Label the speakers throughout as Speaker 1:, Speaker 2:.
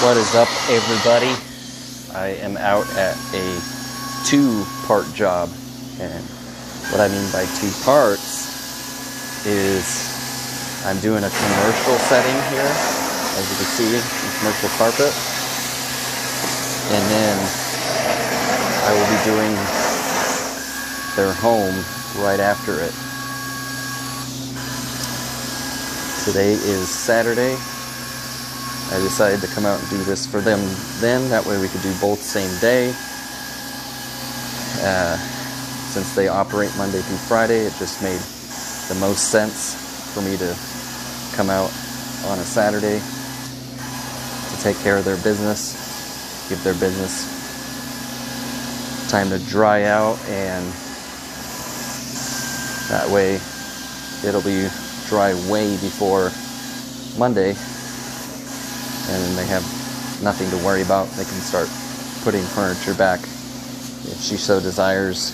Speaker 1: What is up, everybody? I am out at a two-part job, and what I mean by two parts is I'm doing a commercial setting here, as you can see, commercial carpet, and then I will be doing their home right after it. Today is Saturday. I decided to come out and do this for them then. That way we could do both same day. Since they operate Monday through Friday, it just made the most sense for me to come out on a Saturday to take care of their business, give their business time to dry out, and that way it'll be dry way before Monday. And then they have nothing to worry about. They can start putting furniture back, if she so desires,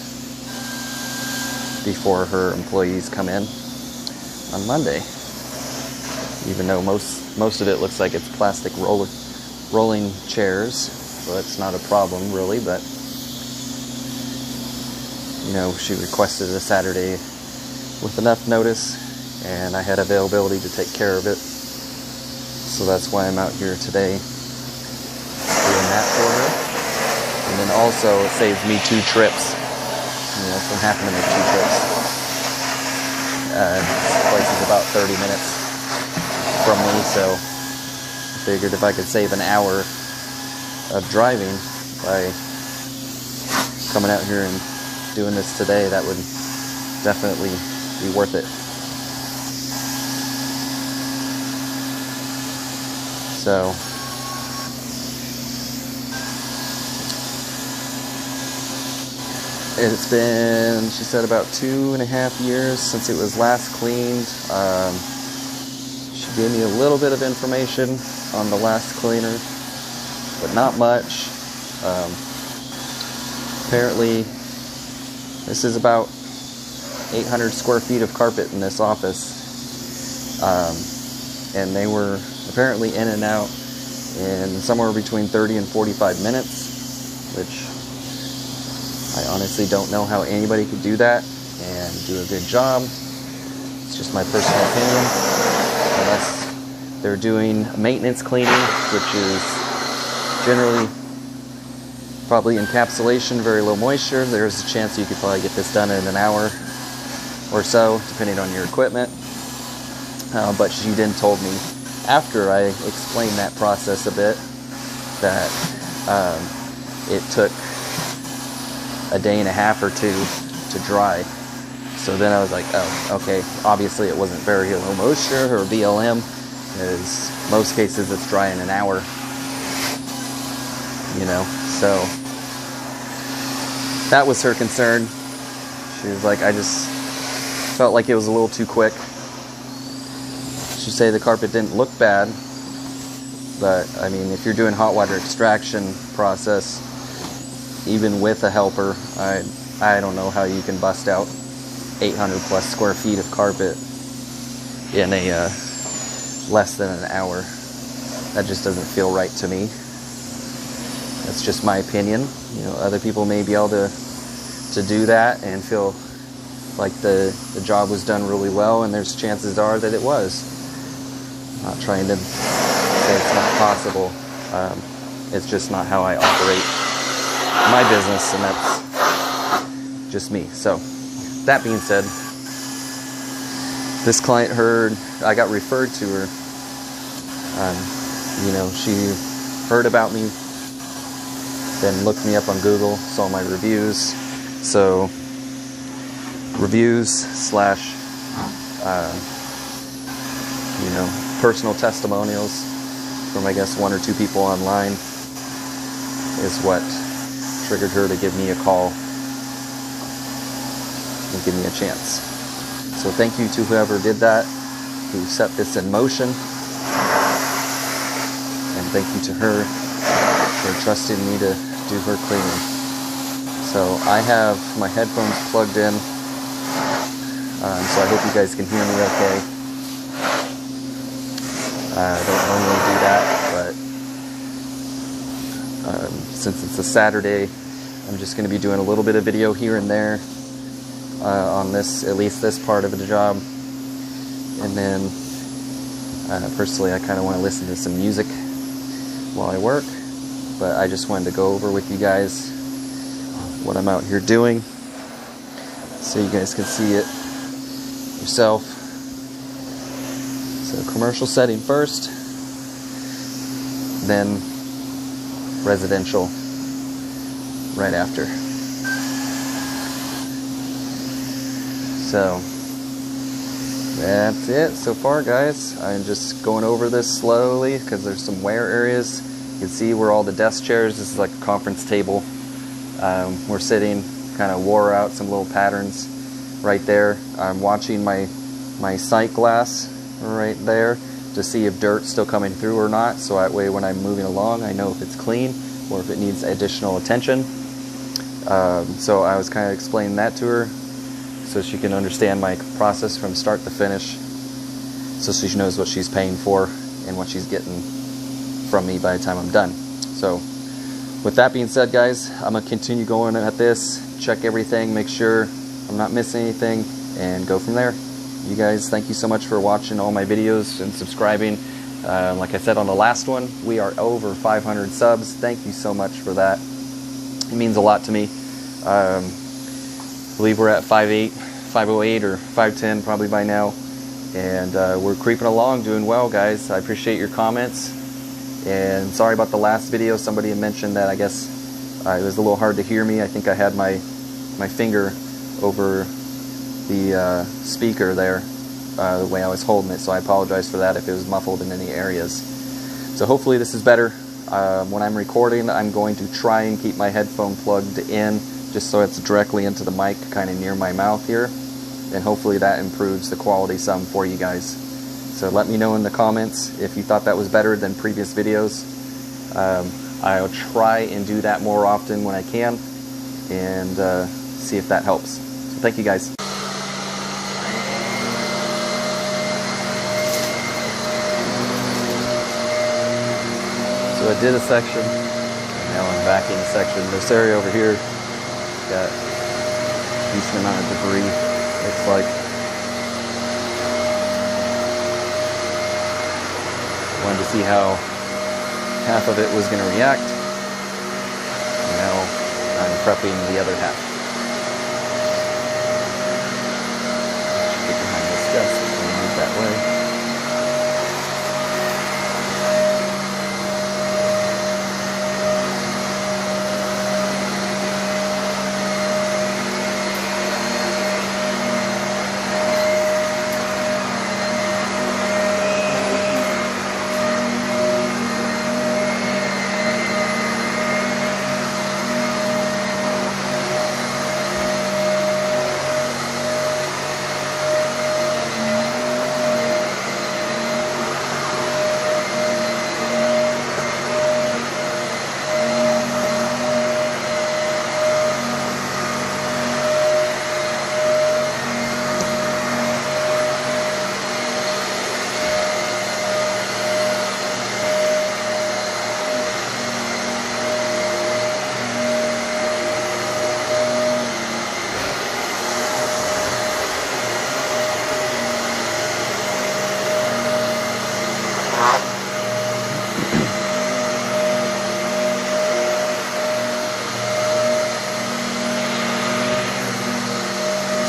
Speaker 1: before her employees come in on Monday. Even though most of it looks like it's plastic rolling chairs, so that's not a problem really. But you know, she requested a Saturday with enough notice, and I had availability to take care of it. So that's why I'm out here today doing that for her. And then also it saves me 2 trips, from having to make 2 trips. This place is about 30 minutes from me, so I figured if I could save an hour of driving by coming out here and doing this today, that would definitely be worth it. So it's been, she said, about 2.5 years since it was last cleaned. She gave me a little bit of information on the last cleaner, but not much. Apparently this is about 800 square feet of carpet in this office, and they were apparently in and out in somewhere between 30 and 45 minutes, which I honestly don't know how anybody could do that and do a good job. It's just my personal opinion. Unless they're doing maintenance cleaning, which is generally probably encapsulation, very low moisture, there's a chance you could probably get this done in an hour or so, depending on your equipment. But she then told me, after I explained that process a bit, that it took a day and a half or 2 to dry. So then I was like, oh, okay, obviously it wasn't very low moisture or BLM, because most cases it's dry in an hour, so that was her concern. She was like, I just felt like it was a little too quick. She said the carpet didn't look bad, but I mean, if you're doing hot water extraction process, even with a helper, I don't know how you can bust out 800 plus square feet of carpet in a less than an hour. That just doesn't feel right to me. That's just my opinion. Other people may be able to do that and feel like the job was done really well, and there's chances are that it was. I'm not trying to say it's not possible. It's just not how I operate my business, and that's just me. So, that being said, this client I got referred to her. She heard about me, then looked me up on Google, saw my reviews. So, reviews / personal testimonials from, I guess, 1 or 2 people online is what triggered her to give me a call and give me a chance. So thank you to whoever did that, who set this in motion, and thank you to her for trusting me to do her cleaning. So I have my headphones plugged in, so I hope you guys can hear me okay. I don't normally do that, but since it's a Saturday, I'm just going to be doing a little bit of video here and there on this, at least this part of the job. And then personally, I kind of want to listen to some music while I work, but I just wanted to go over with you guys what I'm out here doing so you guys can see it yourself. So commercial setting first, then residential right after. So that's it so far, guys. I'm just going over this slowly because there's some wear areas. You can see where all the desk chairs, this is like a conference table. We're sitting, kind of wore out some little patterns right there. I'm watching my sight glass right there to see if dirt's still coming through or not, so that way when I'm moving along I know if it's clean or if it needs additional attention. So I was kind of explaining that to her so she can understand my process from start to finish, so she knows what she's paying for and what she's getting from me by the time I'm done. So with that being said, guys, I'm going to continue going at this, check everything, make sure I'm not missing anything, and go from there. You guys, thank you so much for watching all my videos and subscribing. Like I said on the last one, we are over 500 subs. Thank you so much for that. It means a lot to me. I believe we're at 508 or 510 probably by now. And we're creeping along, doing well, guys. I appreciate your comments. And sorry about the last video. Somebody had mentioned that I guess it was a little hard to hear me. I think I had my finger over the speaker there, the way I was holding it, so I apologize for that if it was muffled in any areas. So hopefully this is better. When I'm recording, I'm going to try and keep my headphone plugged in just so it's directly into the mic, kind of near my mouth here, and hopefully that improves the quality some for you guys. So let me know in the comments if you thought that was better than previous videos. I'll try and do that more often when I can, and see if that helps. So thank you, guys. So I did a section, and now I'm back in a section. This area over here got a decent amount of debris, looks like. Wanted to see how half of it was going to react. And now I'm prepping the other half. Get behind this desk and move that way.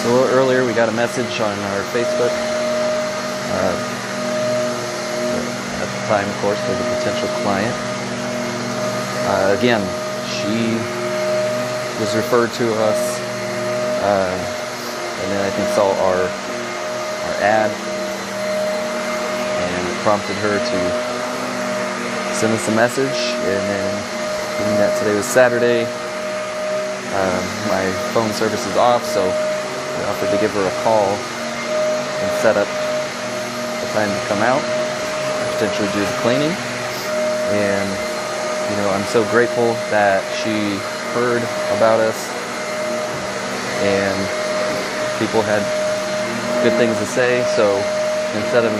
Speaker 1: So a little earlier we got a message on our Facebook, at the time of course for the potential client. Again, she was referred to us, and then I think saw our ad, and it prompted her to send us a message. And then, being that today was Saturday, my phone service is off, so I offered to give her a call and set up the time to come out and potentially do the cleaning. And you know, I'm so grateful that she heard about us and people had good things to say. So instead of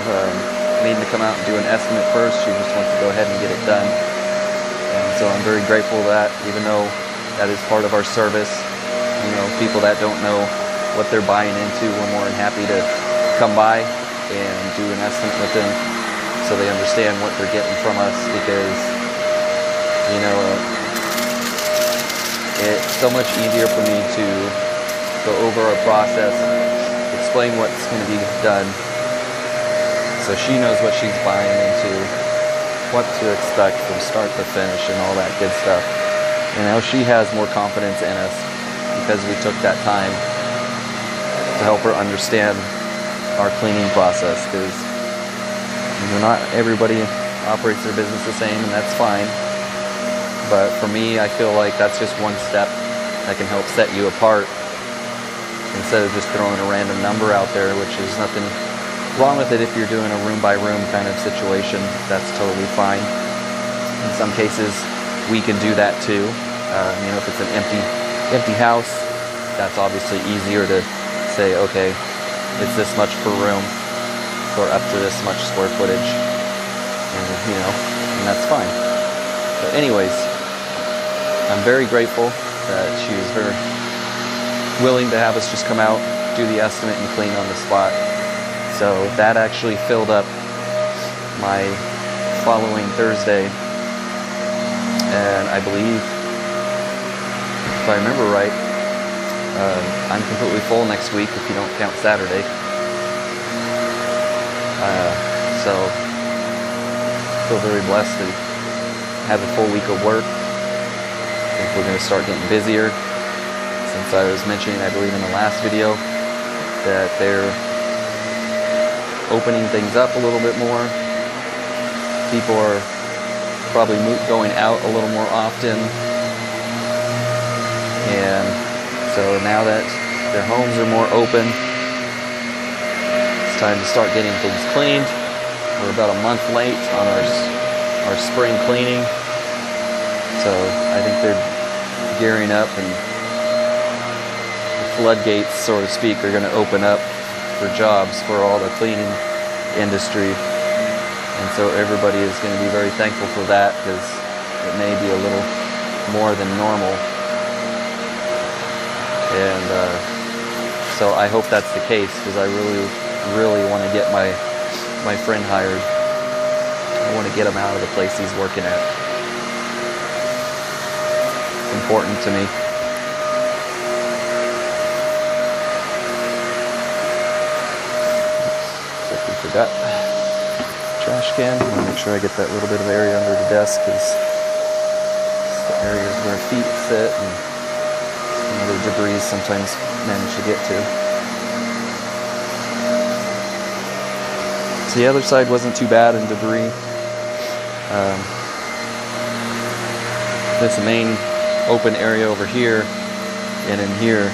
Speaker 1: needing to come out and do an estimate first, she just wants to go ahead and get it done. And So I'm very grateful for that, even though that is part of our service. You know, people that don't know what they're buying into, we're more than happy to come by and do an estimate with them so they understand what they're getting from us, because, you know, it's so much easier for me to go over our process, explain what's going to be done, so she knows what she's buying into, what to expect from start to finish and all that good stuff. And now she has more confidence in us because we took that time to help her understand our cleaning process, because not everybody operates their business the same, and that's fine. But for me, I feel like that's just one step that can help set you apart, instead of just throwing a random number out there, which is nothing wrong with it if you're doing a room-by-room kind of situation. That's totally fine. In some cases, we can do that too. You know, if it's an empty house, that's obviously easier to say, okay, it's this much per room, or up to this much square footage, and, you know, and that's fine. But anyways, I'm very grateful that she was very willing to have us just come out, do the estimate, and clean on the spot. So that actually filled up my following Thursday, and I believe, if I remember right, I'm completely full next week if you don't count Saturday. So I feel very blessed to have a full week of work. I think we're going to start getting busier, since I was mentioning, I believe in the last video, that they're opening things up a little bit more. People are probably going out a little more often, and so now that their homes are more open, it's time to start getting things cleaned. We're about a month late on our spring cleaning, so I think they're gearing up, and the floodgates, so to speak, are going to open up for jobs for all the cleaning industry. And so everybody is going to be very thankful for that, because it may be a little more than normal. And so I hope that's the case, because I really want to get my friend hired. I want to get him out of the place he's working at. It's important to me. Forgot trash can. I want to make sure I get that little bit of area under the desk, because it's the areas where feet sit and some other debris sometimes manage to get to. So the other side wasn't too bad in debris. This main open area over here and in here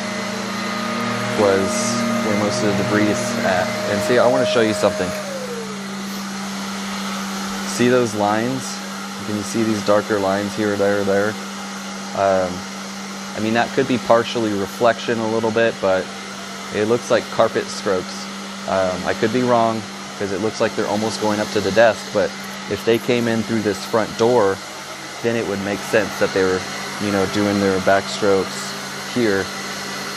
Speaker 1: was where most of the debris is at. And see, I want to show you something. See those lines? Can you see these darker lines here, there? I mean, that could be partially reflection a little bit, but it looks like carpet strokes. I could be wrong, because it looks like they're almost going up to the desk, but if they came in through this front door, then it would make sense that they were, you know, doing their backstrokes here.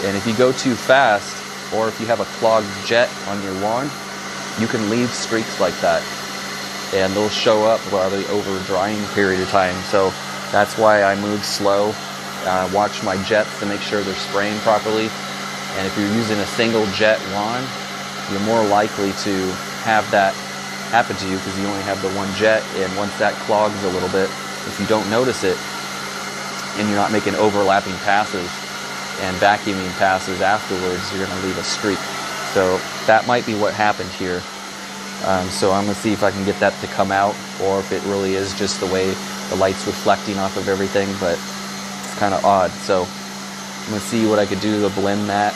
Speaker 1: And if you go too fast, or if you have a clogged jet on your lawn, you can leave streaks like that, and they'll show up while the over drying period of time. So that's why I move slow, watch my jets to make sure they're spraying properly. And if you're using a single jet lawn, you're more likely to have that happen to you, because you only have the one jet, and once that clogs a little bit, if you don't notice it and you're not making overlapping passes and vacuuming passes afterwards, you're going to leave a streak. So that might be what happened here. So I'm going to see if I can get that to come out, or if it really is just the way the light's reflecting off of everything, but it's kind of odd. So I'm going to see what I could do to blend that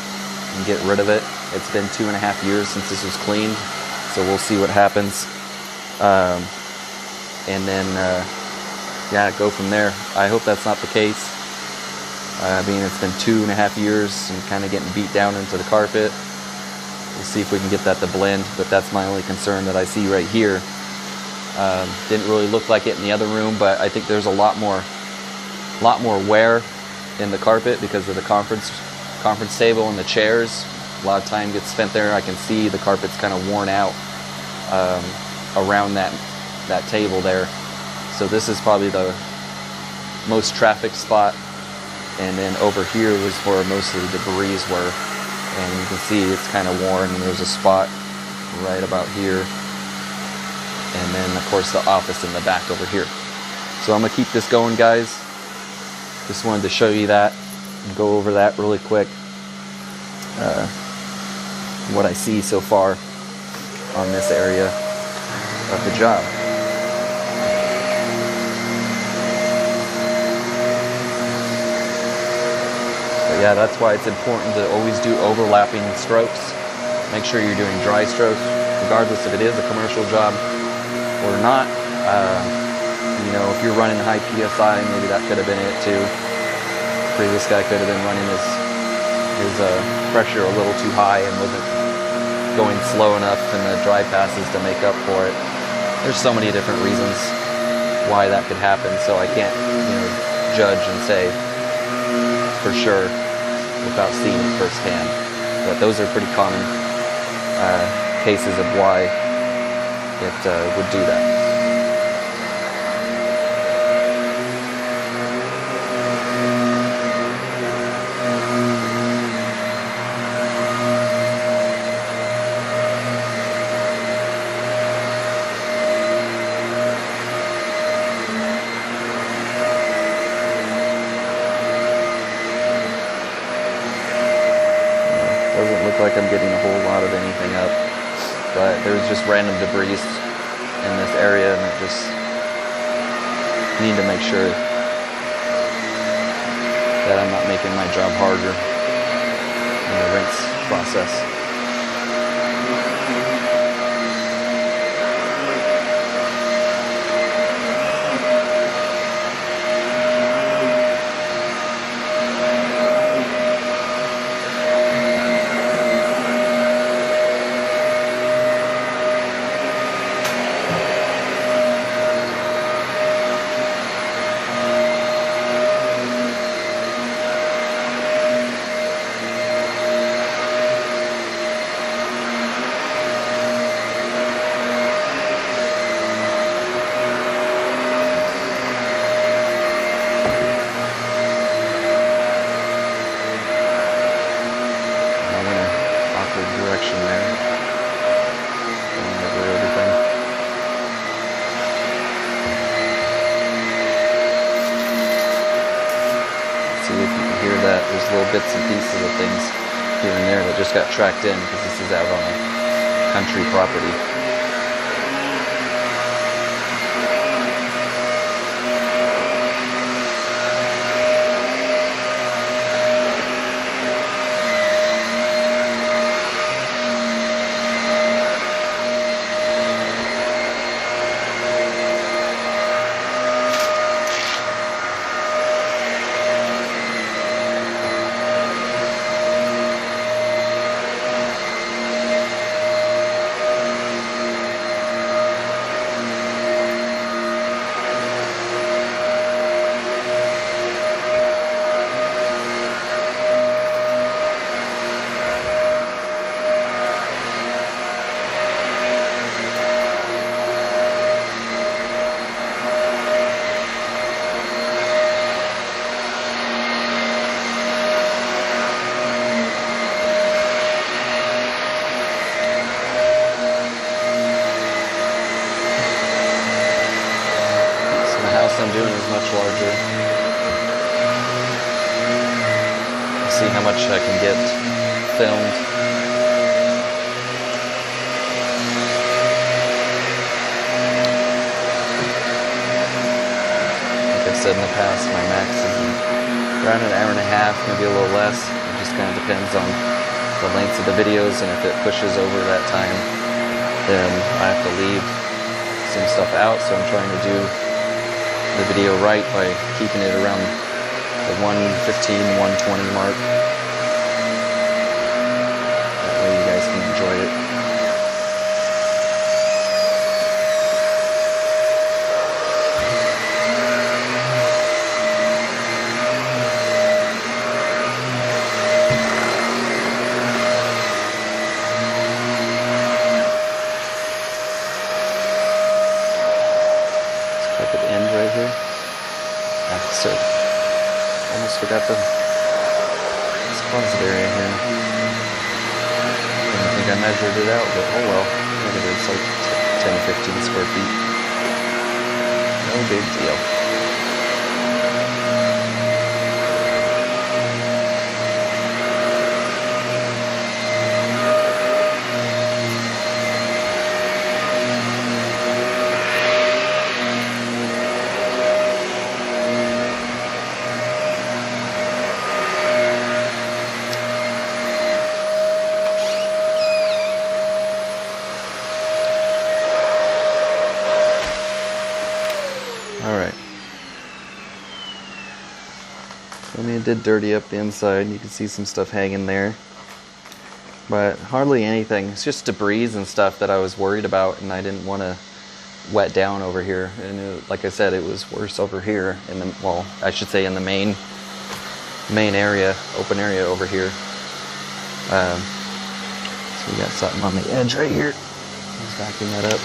Speaker 1: and get rid of it. It's been 2.5 years since this was cleaned, so we'll see what happens. And then, yeah, go from there. I hope that's not the case. I mean, it's been 2.5 years and kind of getting beat down into the carpet. We'll see if we can get that to blend, but that's my only concern that I see right here. Didn't really look like it in the other room, but I think there's a lot more a lot more wear in the carpet because of the conference table and the chairs. A lot of time gets spent there. I can see the carpet's kind of worn out around that table there. So this is probably the most traffic spot, and then over here was where most of the debris were, and you can see it's kind of worn, and there's a spot right about here, and then of course the office in the back over here. So I'm gonna keep this going, guys. Just wanted to show you that and go over that really quick, what I see so far on this area of the job. But yeah, that's why it's important to always do overlapping strokes. Make sure you're doing dry strokes, regardless if it is a commercial job or not. You know, if you're running high PSI, maybe that could have been it too. Previous guy could have been running his pressure a little too high and wasn't going slow enough in the dry passes to make up for it. There's so many different reasons why that could happen, so I can't, you know, judge and say for sure without seeing it firsthand. But those are pretty common cases of why it would do that. Doesn't look like I'm getting a whole lot of anything up, but there's just random debris in this area, and I just need to make sure that I'm not making my job harder in the rinse process. Direction there, going over everything. See if you can hear that. There's little bits and pieces of things here and there that just got tracked in because this is out on a country property. I'm doing is much larger. See how much I can get filmed. Like I said in the past, my max is around an hour and a half, maybe a little less. It just kind of depends on the length of the videos, and if it pushes over that time, then I have to leave some stuff out. So I'm trying to do the video right by keeping it around the 115, 120 mark. That way you guys can enjoy it. end right here. So almost forgot the closet area here. I don't think I measured it out, but oh well. Look at it, it's like 10 or 15 square feet. No big deal. Alright. I mean, it did dirty up the inside. You can see some stuff hanging there. But hardly anything. It's just debris and stuff that I was worried about, and I didn't want to wet down over here. And it, like I said, it was worse over here in the, well, I should say in the main area, open area over here. So we got something on the edge right here. Let's vacuum that up.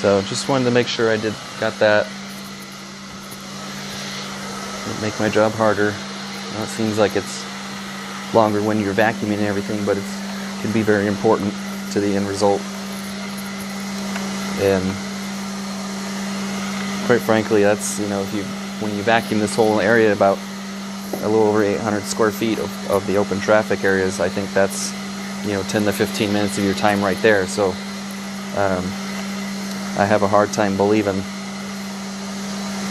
Speaker 1: So just wanted to make sure I got that. It'll make my job harder. Now it seems like it's longer when you're vacuuming and everything, but it can be very important to the end result. And quite frankly, that's, you know, when you vacuum this whole area, about a little over 800 square feet of the open traffic areas, I think that's, you know, 10 to 15 minutes of your time right there. So I have a hard time believing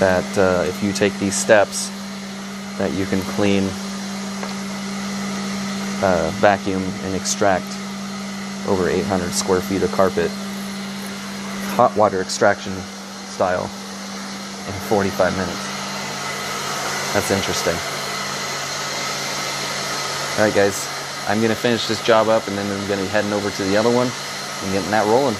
Speaker 1: that if you take these steps that you can clean, vacuum, and extract over 800 square feet of carpet, hot water extraction style, in 45 minutes. That's interesting. Alright guys, I'm going to finish this job up, and then I'm going to be heading over to the other one and getting that rolling.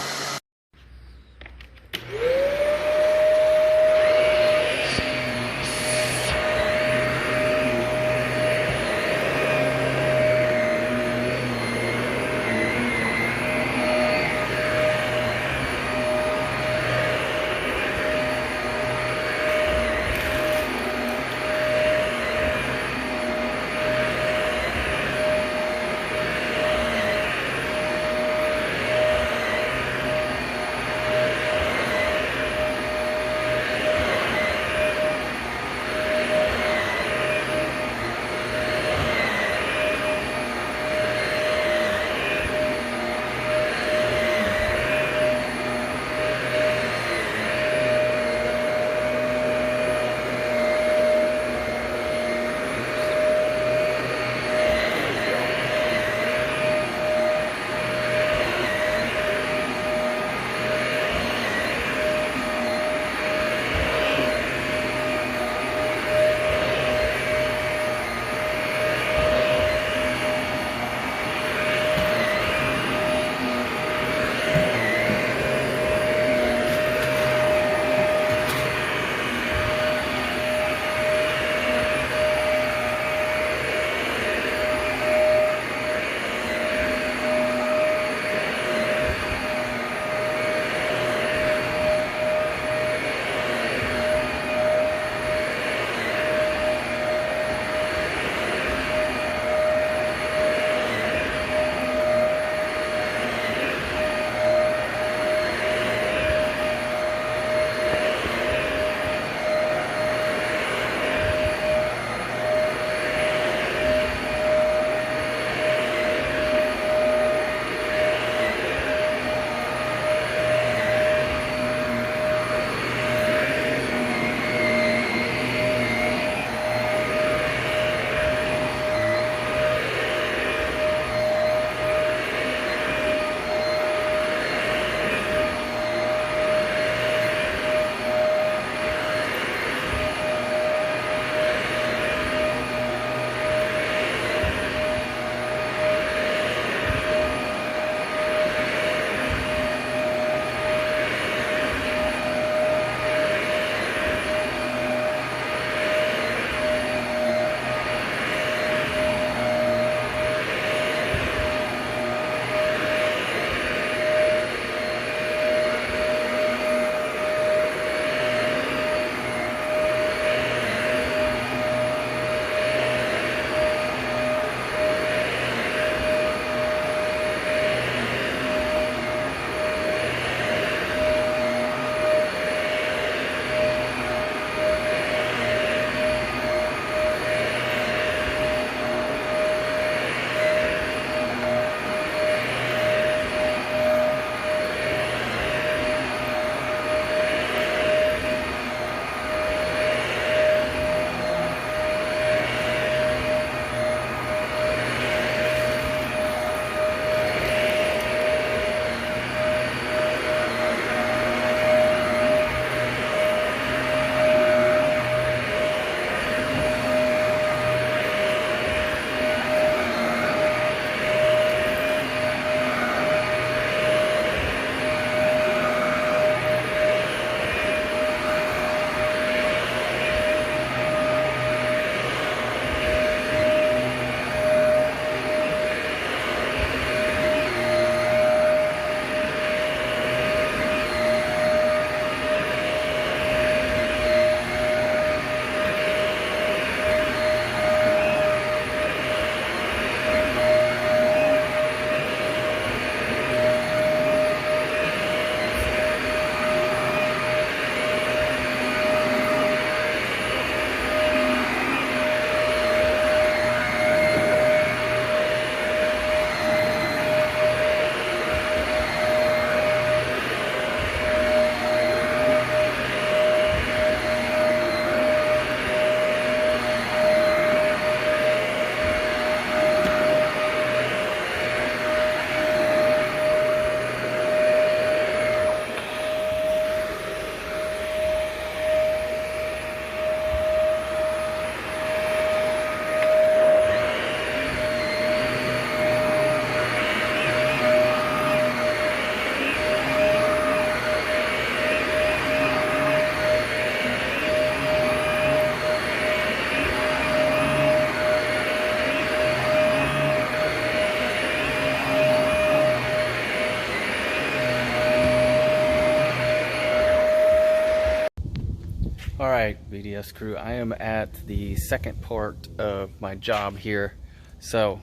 Speaker 1: Alright, BDS crew, I am at the second part of my job here. So,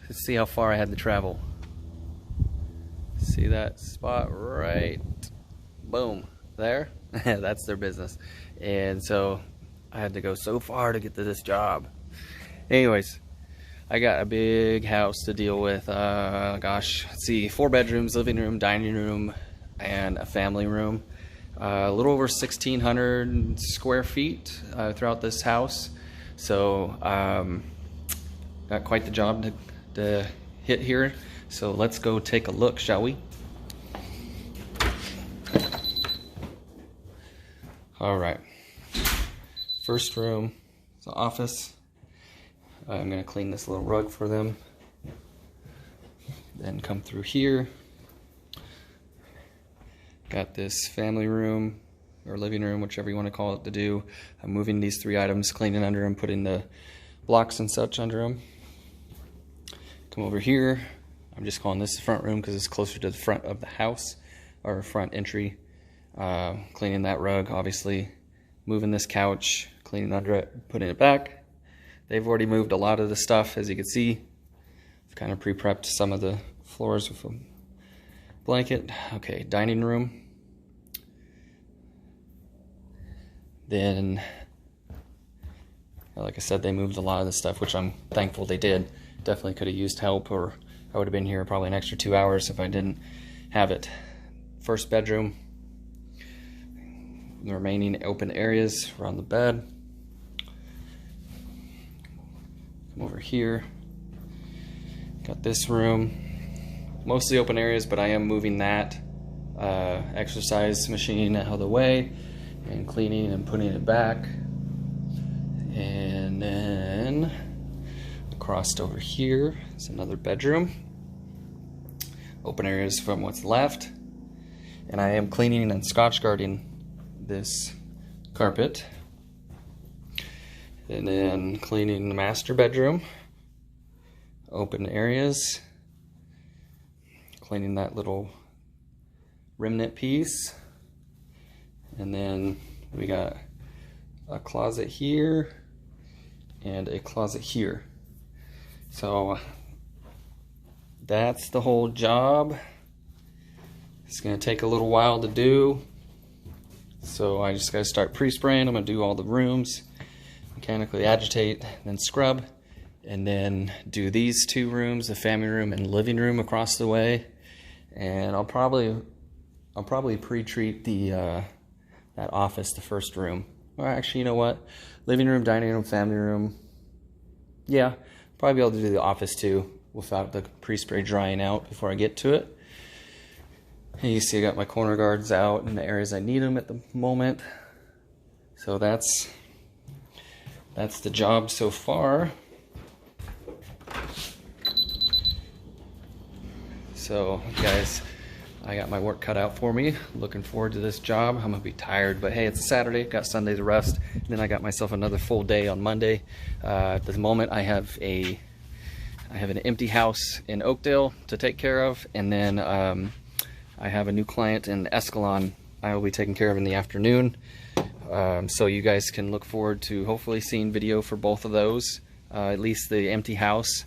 Speaker 1: let's see how far I had to travel. See that spot right, boom, there? That's their business. And so, I had to go so far to get to this job. Anyways, I got a big house to deal with. Gosh, let's see, 4 bedrooms, living room, dining room, and a family room. A little over 1,600 square feet throughout this house. So got quite the job to hit here. So let's go take a look, shall we? All right. First room is the office. I'm gonna clean this little rug for them. Then come through here. Got this family room or living room, whichever you want to call it, to do. I'm moving these 3 items, cleaning under them, putting the blocks and such under them. Come over here. I'm just calling this the front room because it's closer to the front of the house, or front entry. Cleaning that rug, obviously. Moving this couch, cleaning under it, putting it back. They've already moved a lot of the stuff, as you can see. I've kind of pre-prepped some of the floors with a blanket. Okay, dining room. Then, like I said, they moved a lot of the stuff, which I'm thankful they did. Definitely could have used help, or I would have been here probably an extra 2 hours if I didn't have it. First bedroom. The remaining open areas around the bed. Come over here. Got this room. Mostly open areas, but I am moving that exercise machine out of the way and cleaning and putting it back. And then across over here is another bedroom. Open areas from what's left. And I am cleaning and Scotch guarding this carpet. And then cleaning the master bedroom. Open areas. Cleaning that little remnant piece. And then we got a closet here and a closet here. So that's the whole job. It's gonna take a little while to do. So I just gotta start pre-spraying. I'm gonna do all the rooms, mechanically agitate, then scrub, and then do these 2 rooms, the family room and living room across the way. And I'll probably pre-treat the that office, the first room. Or actually, you know what? Living room, dining room, family room. Yeah, probably be able to do the office too without the pre-spray drying out before I get to it. And you see I got my corner guards out in the areas I need them at the moment. So that's the job so far. So guys, I got my work cut out for me. Looking forward to this job. I'm gonna be tired, but hey, it's a Saturday. Got Sunday to rest. And then I got myself another full day on Monday. At the moment, I have an empty house in Oakdale to take care of, and then I have a new client in Escalon I will be taking care of in the afternoon. So you guys can look forward to hopefully seeing video for both of those. At least the empty house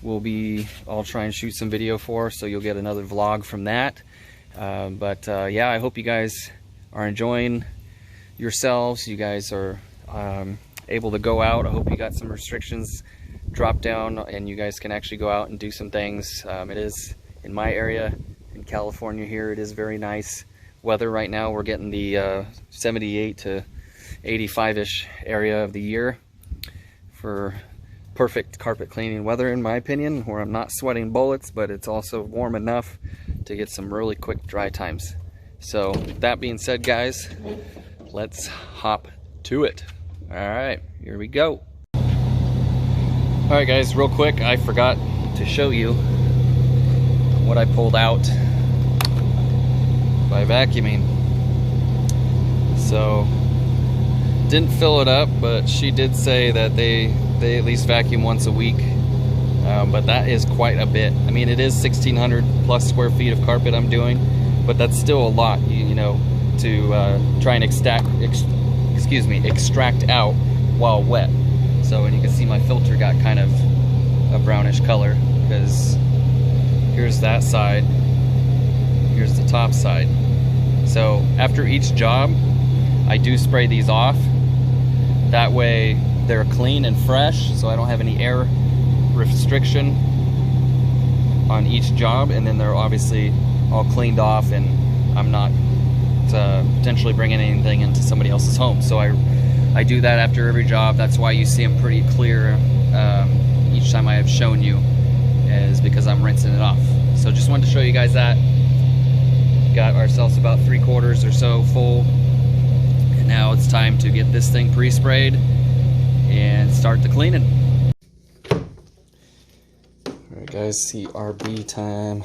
Speaker 1: I'll try and shoot some video for, so you'll get another vlog from that. Yeah, I hope you guys are enjoying yourselves. You guys are able to go out. I hope you got some restrictions dropped down and you guys can actually go out and do some things. It is in my area in California here, it is very nice weather right now. We're getting the 78 to 85-ish area of the year for perfect carpet cleaning weather, in my opinion, where I'm not sweating bullets, but it's also warm enough to get some really quick dry times. So that being said, guys, let's hop to it. All right, here we go. All right, guys, real quick, I forgot to show you what I pulled out by vacuuming. So didn't fill it up, but she did say that they at least vacuum once a week. But that is quite a bit. I mean, it is 1,600 plus square feet of carpet I'm doing, but that's still a lot. You know, to try and extract out while wet. So, and you can see my filter got kind of a brownish color, because here's that side, here's the top side. So after each job, I do spray these off. That way they're clean and fresh, so I don't have any air restriction on each job, and then they're obviously all cleaned off, and I'm not potentially bringing anything into somebody else's home. So I do that after every job. That's why you see them pretty clear each time I have shown you, is because I'm rinsing it off. So just wanted to show you guys that. Got ourselves about 3/4 or so full, and now it's time to get this thing pre-sprayed and start the cleaning. Alright guys, CRB time.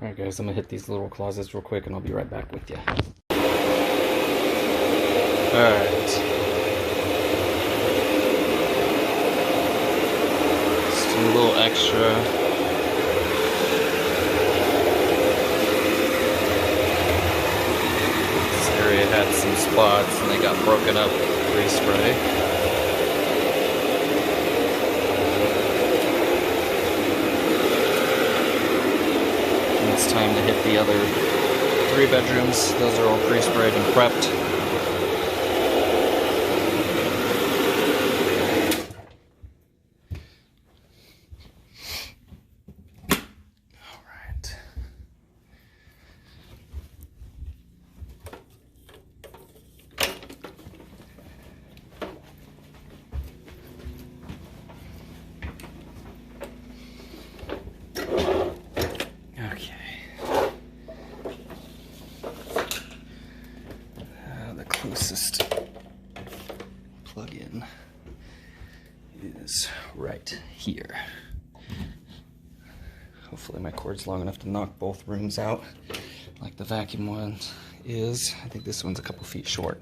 Speaker 1: Alright guys, I'm gonna hit these little closets real quick and I'll be right back with you. Alright. Just do a little extra. This area had some spots and they got broken up with respray. time to hit the other 3 bedrooms. Those are all pre-sprayed and prepped. Closest plug-in is right here. Hopefully my cord's long enough to knock both rooms out like the vacuum one is. I think this one's a couple feet short.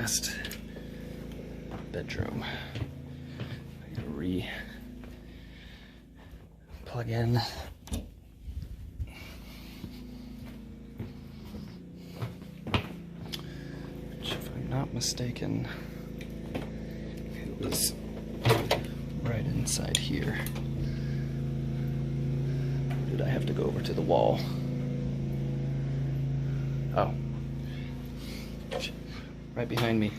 Speaker 1: last bedroom. I gotta plug in. mistaken, it was right inside here. Did I have to go over to the wall? Oh. Right behind me.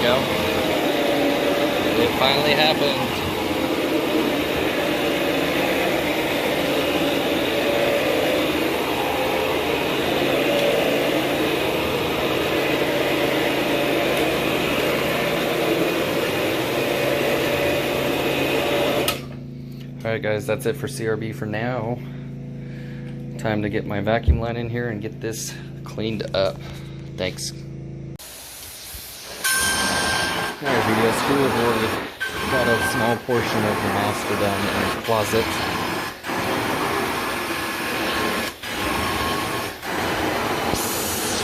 Speaker 1: Go. It finally happened. Alright guys, that's it for CRB for now. Time to get my vacuum line in here and get this cleaned up. Thanks. There's a US screwdriver. Got a small portion of the master done in the closet.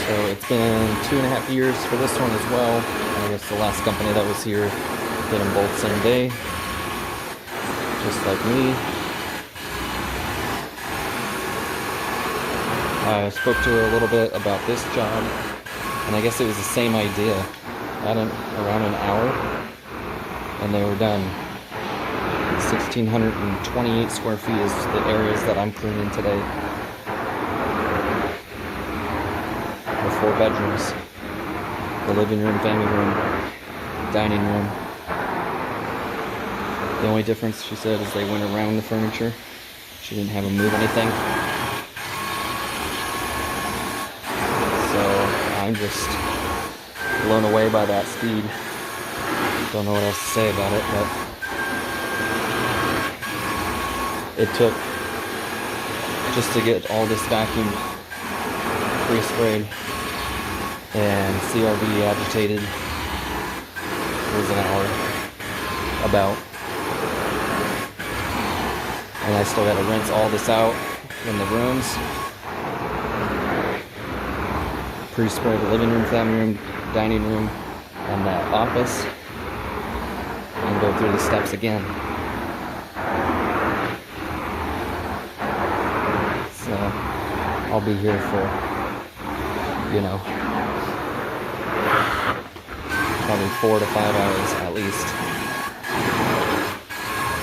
Speaker 1: So it's been 2.5 years for this one as well. I guess the last company that was here did them both same day. Just like me. I spoke to her a little bit about this job, and I guess it was the same idea. Around an hour, and they were done. 1,628 square feet is the areas that I'm cleaning today. The 4 bedrooms, the living room, family room, dining room. The only difference, she said, is they went around the furniture. She didn't have them move anything. So I'm just blown away by that speed. Don't know what else to say about it, but it took, just to get all this vacuum pre-sprayed and CRB agitated, was an hour about. And I still got to rinse all this out in the rooms. Pre-spray the living room, family room, dining room, and the office, and go through the steps again. So I'll be here for, you know, probably 4 to 5 hours at least.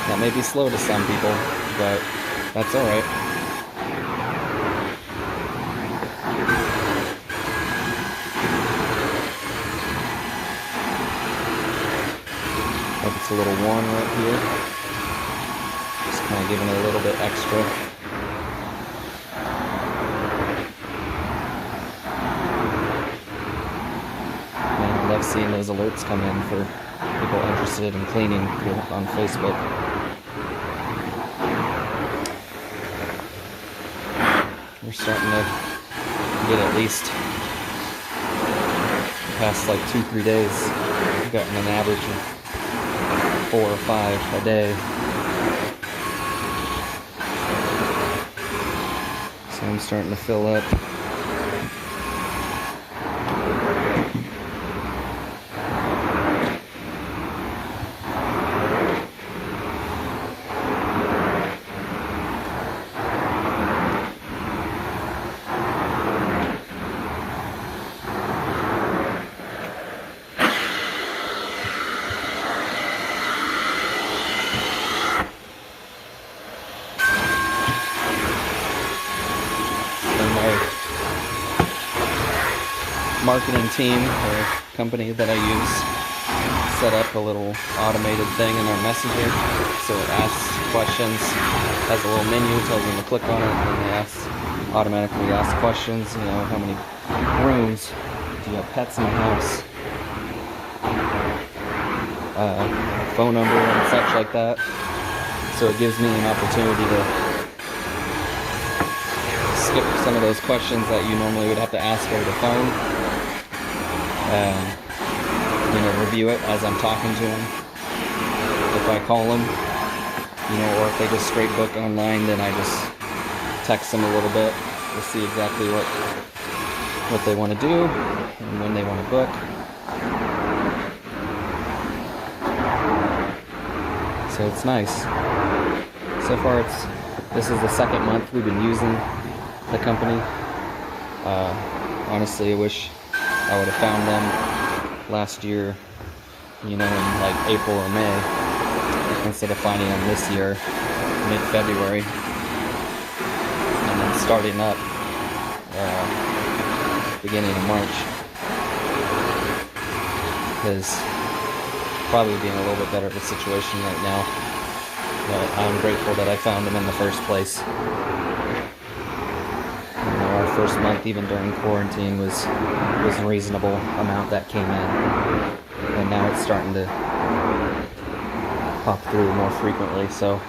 Speaker 1: That may be slow to some people, but that's alright. little one right here. Just kind of giving it a little bit extra. And I love seeing those alerts come in for people interested in cleaning on Facebook. We're starting to get at least the past like 2-3 days. We've gotten an average of 4 or 5 a day. So I'm starting to fill up. Marketing team or company that I use set up a little automated thing in our messenger, so it asks questions, has a little menu, tells them to click on it, and they automatically ask questions. You know, how many rooms, do you have pets in the house, phone number and such like that. So it gives me an opportunity to skip some of those questions that you normally would have to ask over the phone. You know, review it as I'm talking to them. If I call them, you know, or if they just straight book online, then I just text them a little bit to see exactly what they want to do and when they want to book. So it's nice. So far, this is the second month we've been using the company. Honestly, I wish I would have found them last year, you know, in like April or May, instead of finding them this year, mid-February, and then starting up beginning of March, because probably being a little bit better of a situation right now, but I'm grateful that I found them in the first place. Our first month, even during quarantine, was a reasonable amount that came in, and now it's starting to pop through more frequently. So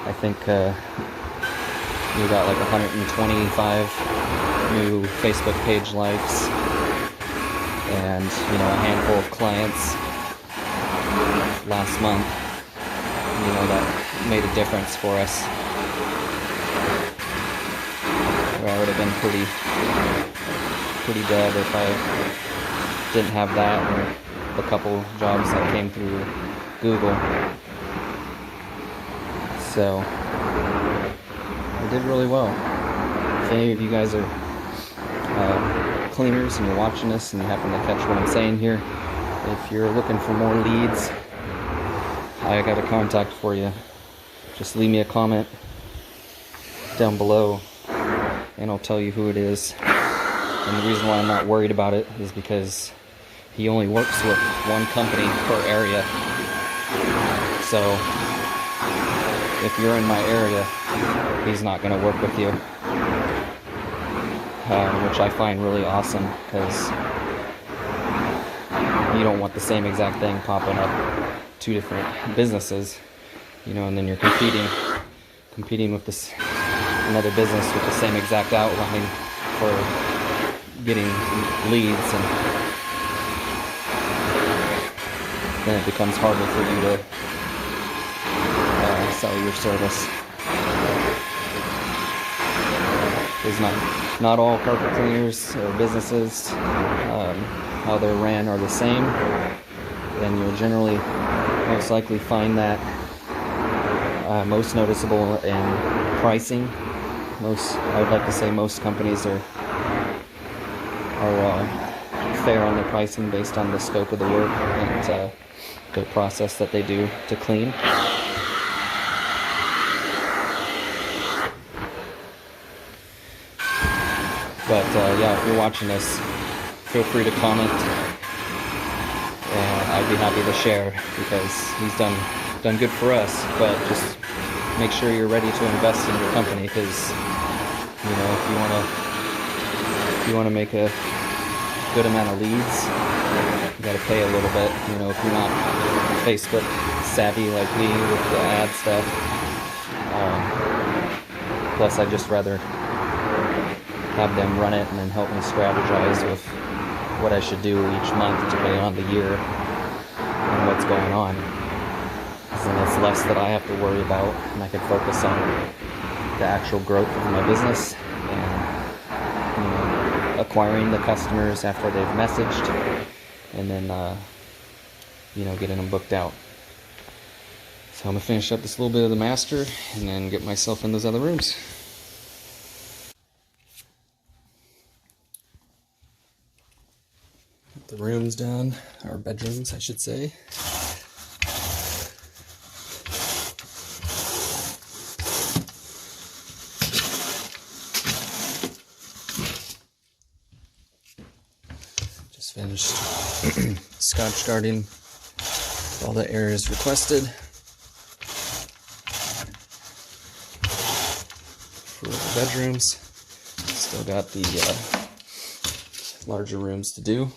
Speaker 1: I think we got like 125 new Facebook page likes, and you know, a handful of clients last month. You know, that made a difference for us. I would have been pretty dead if I didn't have that, or the couple jobs that came through Google. So I did really well. If any of you guys are cleaners and you're watching this and you happen to catch what I'm saying here, if you're looking for more leads, I got a contact for you. Just leave me a comment down below, and I'll tell you who it is. And the reason why I'm not worried about it is because he only works with one company per area. So if you're in my area, he's not going to work with you, which I find really awesome, because you don't want the same exact thing popping up 2 different businesses, you know, and then you're competing with this another business with the same exact outline for getting leads, and then it becomes harder for you to sell your service. Because not all carpet cleaners or businesses, how they're ran are the same, and you'll generally most likely find that most noticeable in pricing. I would like to say most companies are fair on their pricing based on the scope of the work and the process that they do to clean. But yeah, if you're watching this, feel free to comment. I'd be happy to share, because he's done good for us. But just make sure you're ready to invest in your company, because you know, if you want to make a good amount of leads, you got to pay a little bit. You know, if you're not Facebook savvy like me with the ad stuff. Plus, I'd just rather have them run it and then help me strategize with what I should do each month to pay on the year and what's going on. So that's less that I have to worry about, and I can focus on the actual growth of my business and, you know, acquiring the customers after they've messaged, and then you know, getting them booked out. So I'm gonna finish up this little bit of the master and then get myself in those other rooms. Get the rooms done, or bedrooms I should say. Just finished scotch guarding all the areas requested for the bedrooms. Still got the larger rooms to do.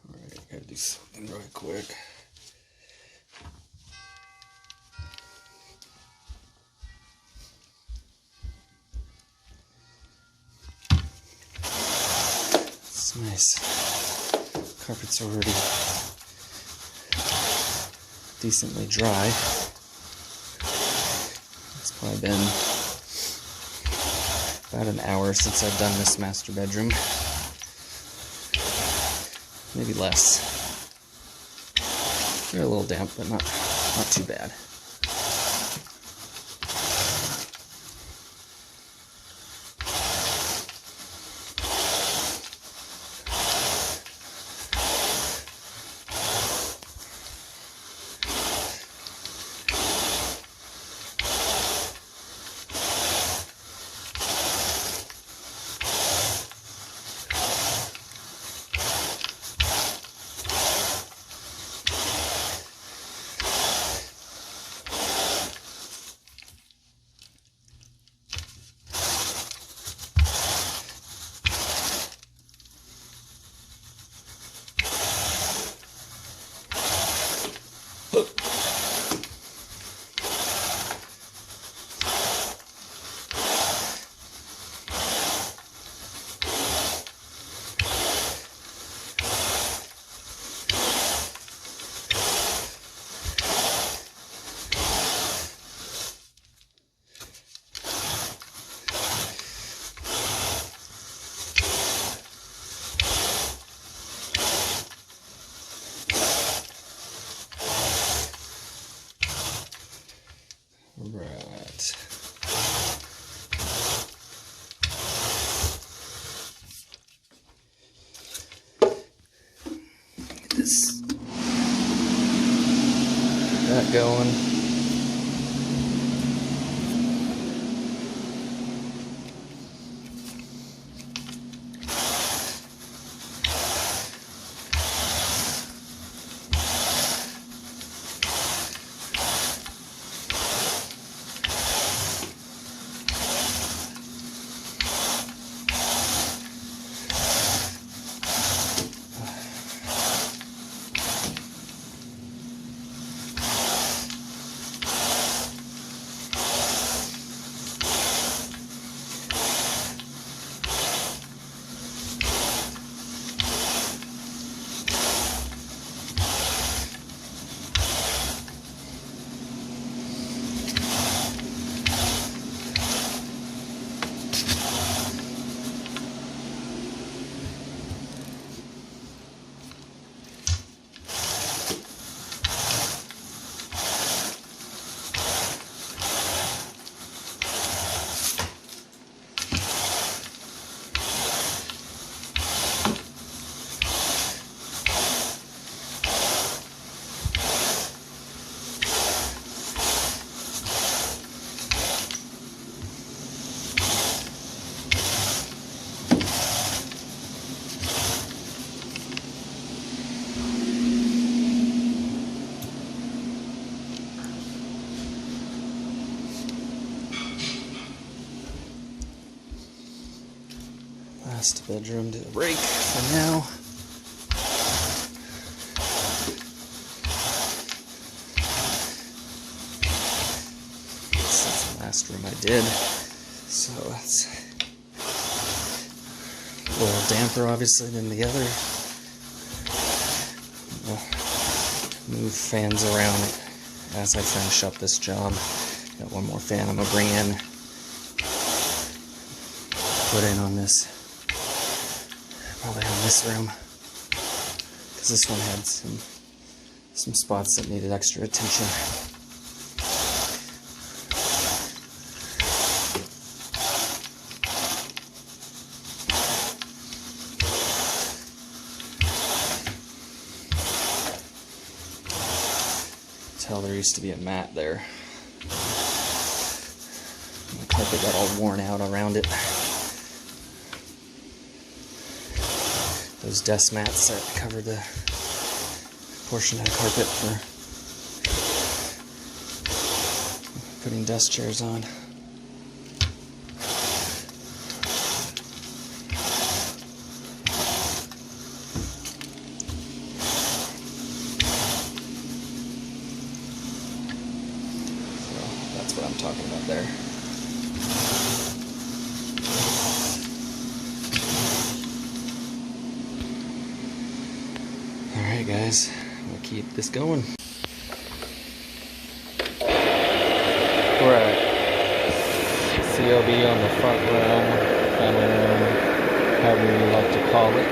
Speaker 1: Alright, gotta do something really quick. It's nice. Carpet's already decently dry. It's probably been about an hour since I've done this master bedroom. Maybe less. They're a little damp, but not too bad. Right. Get this. Get that going. Last bedroom to rake for now. This is the last room I did, so it's a little damper obviously than the other. We'll move fans around as I finish up this job. Got one more fan I'm gonna bring in, put in on this, probably on this room, because this one had some spots that needed extra attention. Tell there used to be a mat there. The carpet got all worn out around it. Those desk mats that cover the portion of the carpet for putting desk chairs on. That's what I'm talking about there. Alright guys, we'll keep this going. We're at COB on the front room, family room, however you like to call it.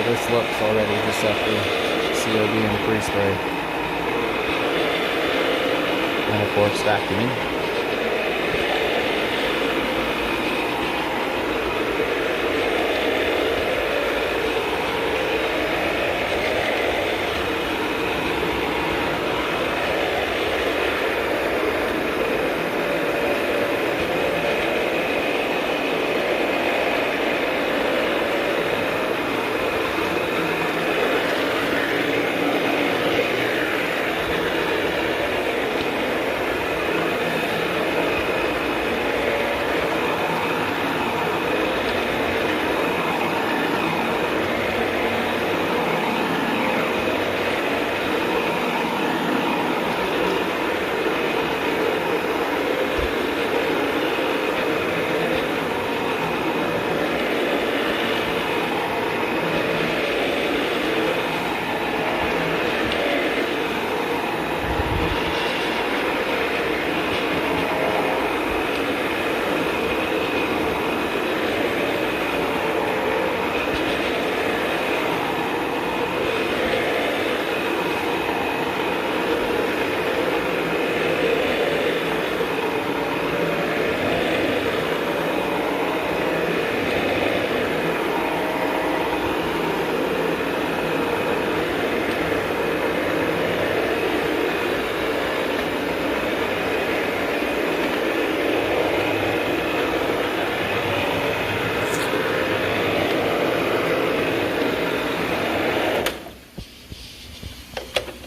Speaker 1: This looks already just after COB and pre-spray. And of course vacuuming.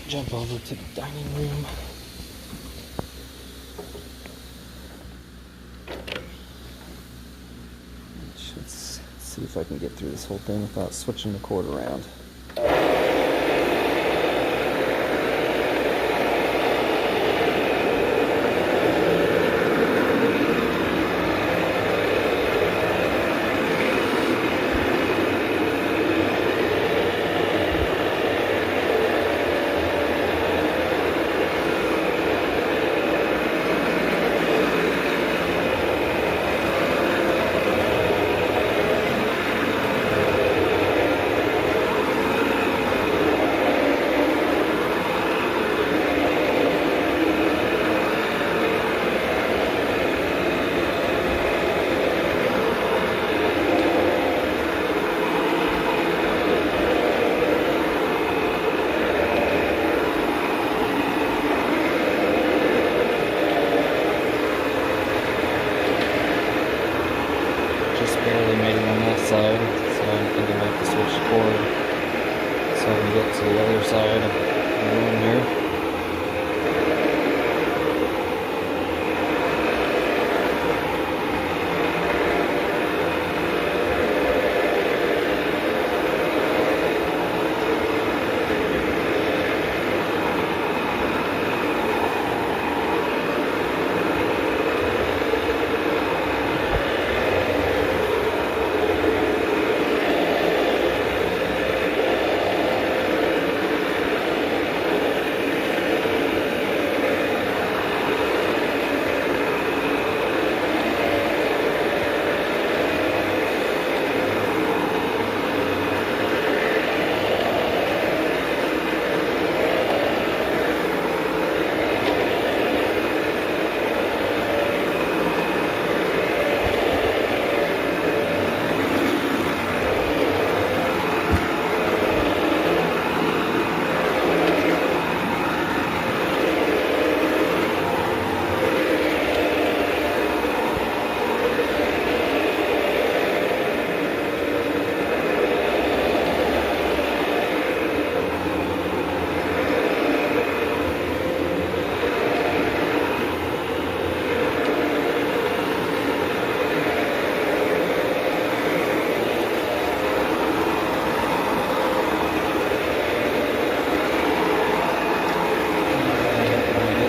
Speaker 1: jump over to the dining room. Let's see if I can get through this whole thing without switching the cord around. Barely made it on that side, so I'm thinking I have to switch the cord so I can get to the other side of the room here.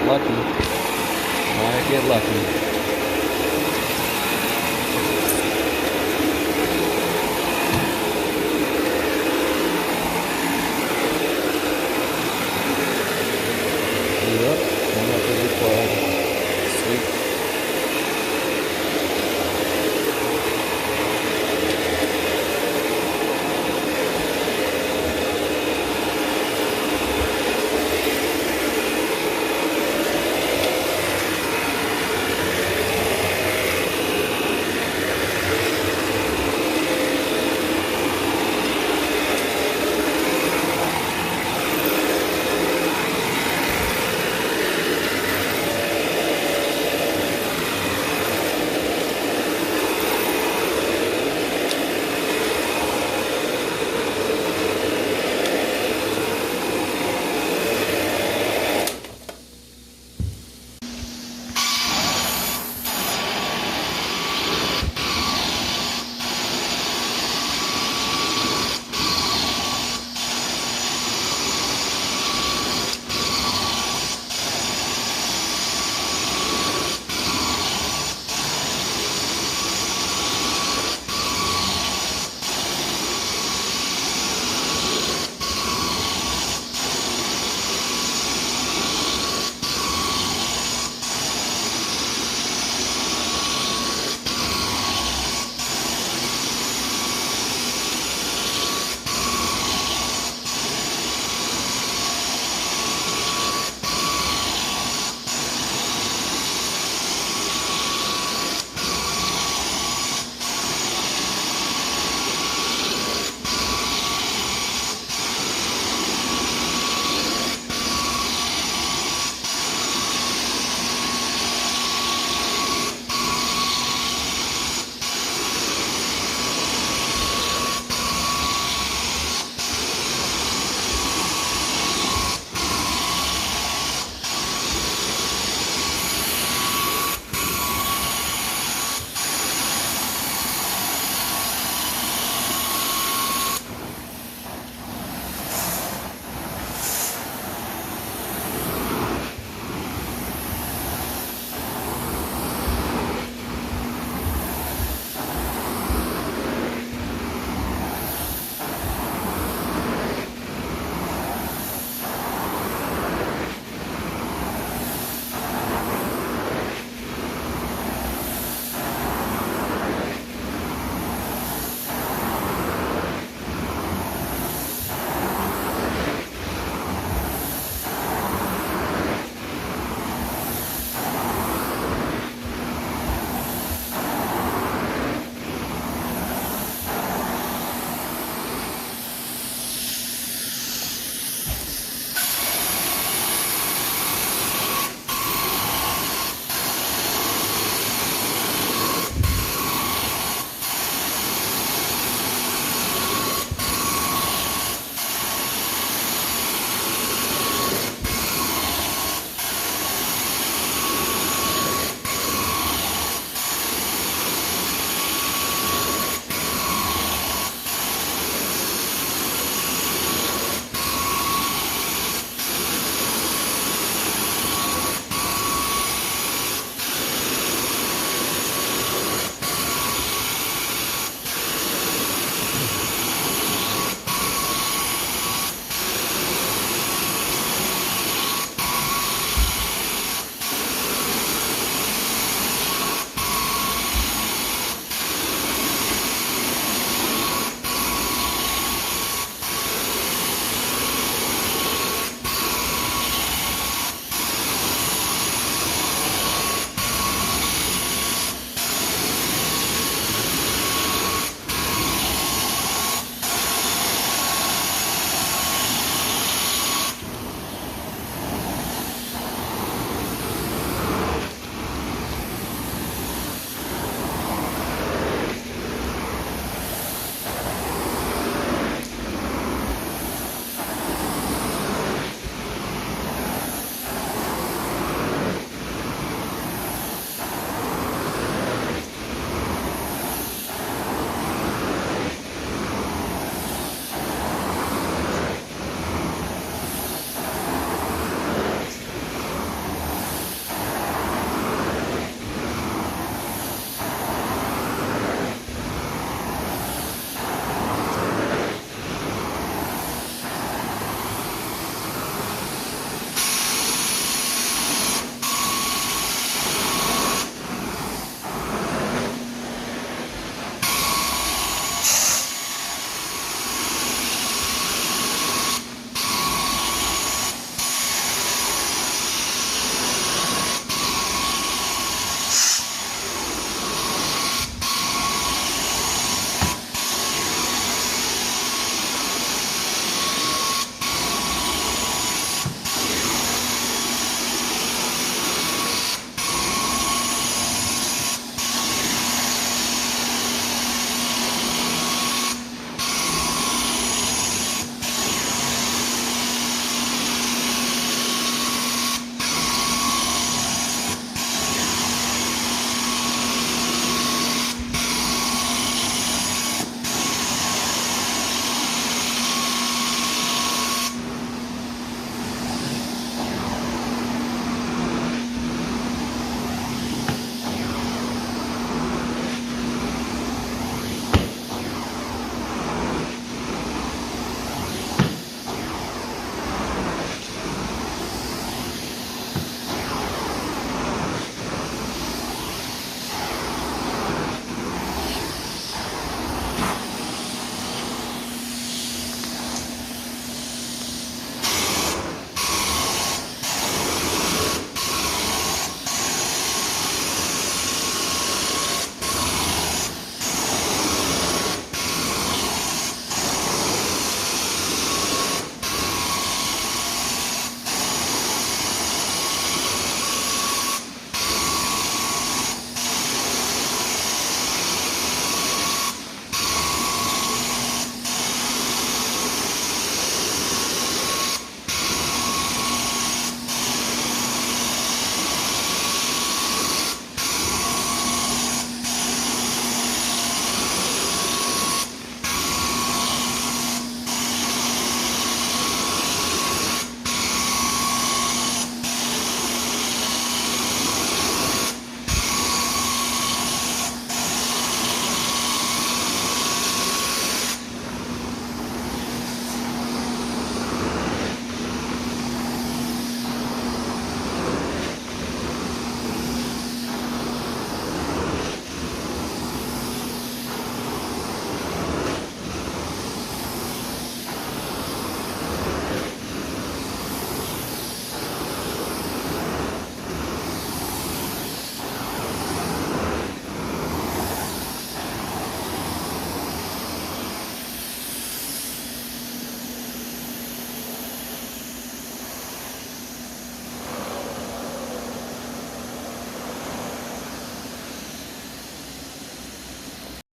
Speaker 1: Lucky. Might get lucky.